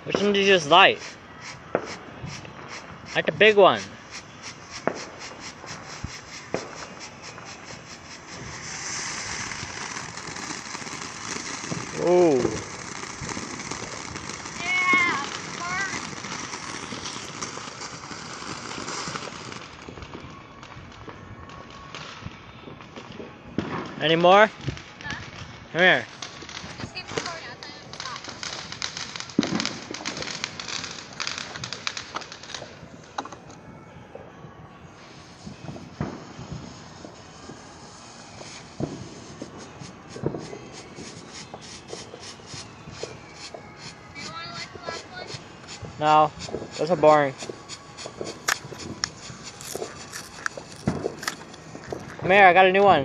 Which one did you just light? Like the big one. Oh. Yeah, Any more? huh? Come here. Just keep recording. I'll tell you when to stop. Do you want to like the last one? No, those are boring. Come here, I got a new one.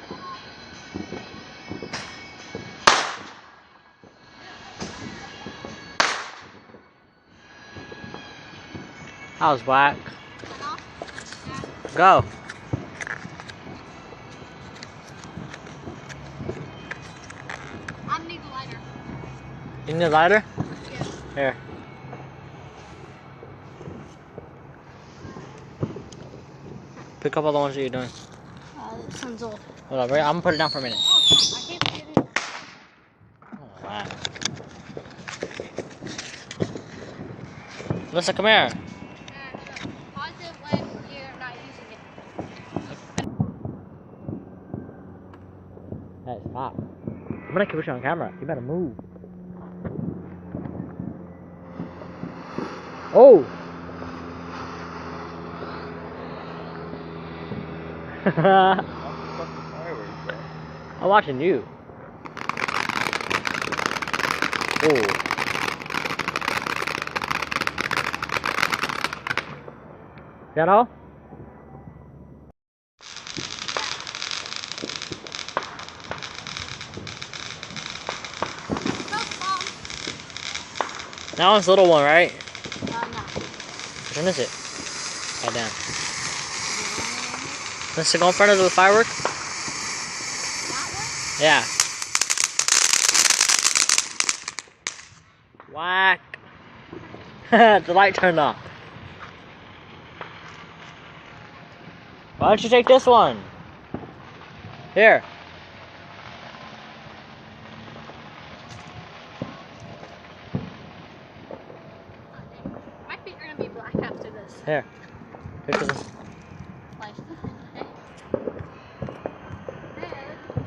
What? That was whack. Uh-huh. Yeah. Go. I need a lighter. You need a lighter? Yeah. Here. Pick up all the ones that you're doing. This one's old. Hold on, I'm gonna put it down for a minute. Oh, I can't get it. Oh, wow. Melissa, come here. Pause it when you're not using it. Hey, stop. I'm gonna keep you on camera. You better move. Oh! I'm watching you. Oh. Is that all? That one's the little one, right? No. Which one is it? Right down. Let's go in front of the firework. That Yeah. Whack. The light turned off. Why don't you take this one? Here. one? My feet are gonna be black after this. Here. Take this. Like, hey. Hey,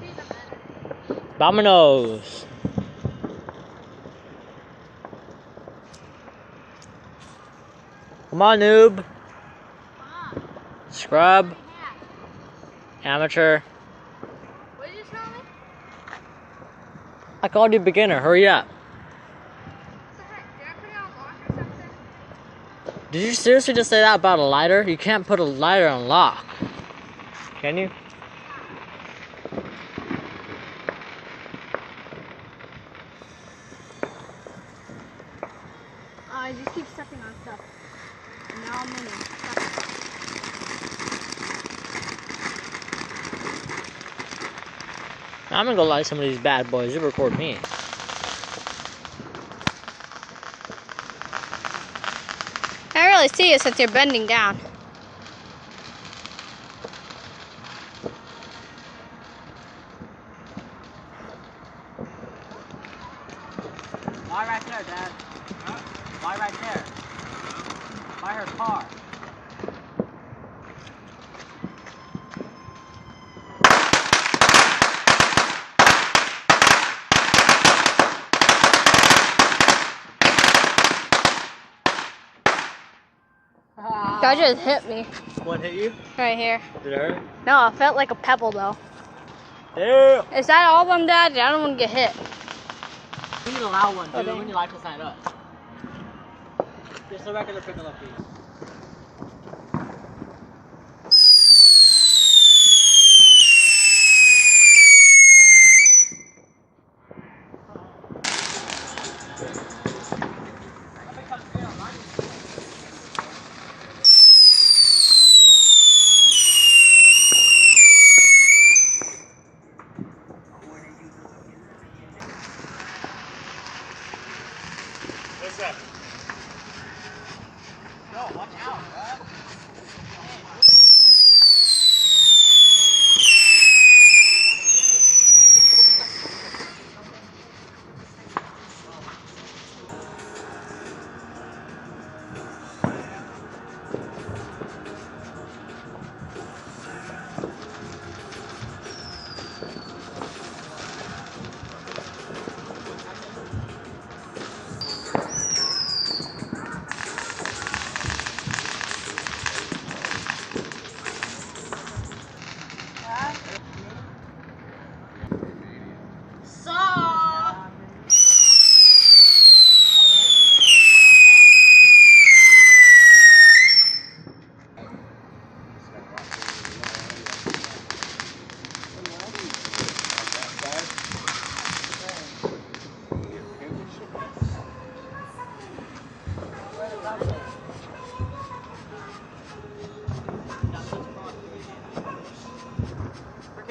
these are better. Dominoes. Come on, noob. Come on. Scrub. Yeah. Amateur. What did you tell me? I called you beginner. Hurry up. What the heck? Did I put it on lock or something? Did you seriously just say that about a lighter? You can't put a lighter on lock. Can you? I just keep stepping on stuff. And now I'm in it. I'm gonna go light some of these bad boys. You record me. I can't really see it since you're bending down. Why right there, Dad? Huh? Why right there? By her car. That just hit me What hit you? right here. Did it hurt? No, it felt like a pebble though. Damn! Is that all of them, Dad? I don't want to get hit. We need a loud one, dude. dang. We need lights to sign up. Just a regular pickle up, please.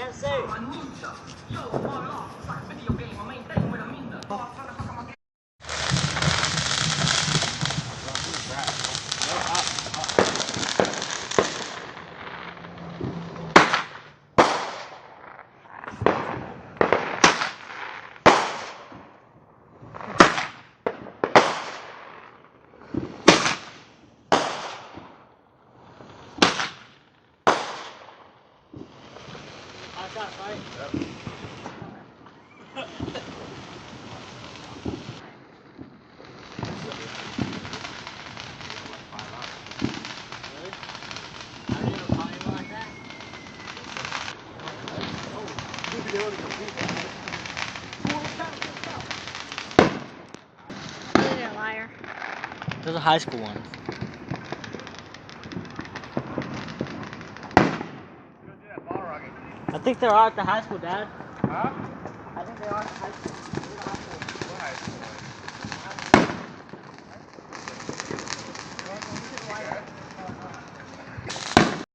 can't say. You're a liar. Those are high school ones. I think they are at the high school, Dad. Huh? I think they are at the high school. What high school?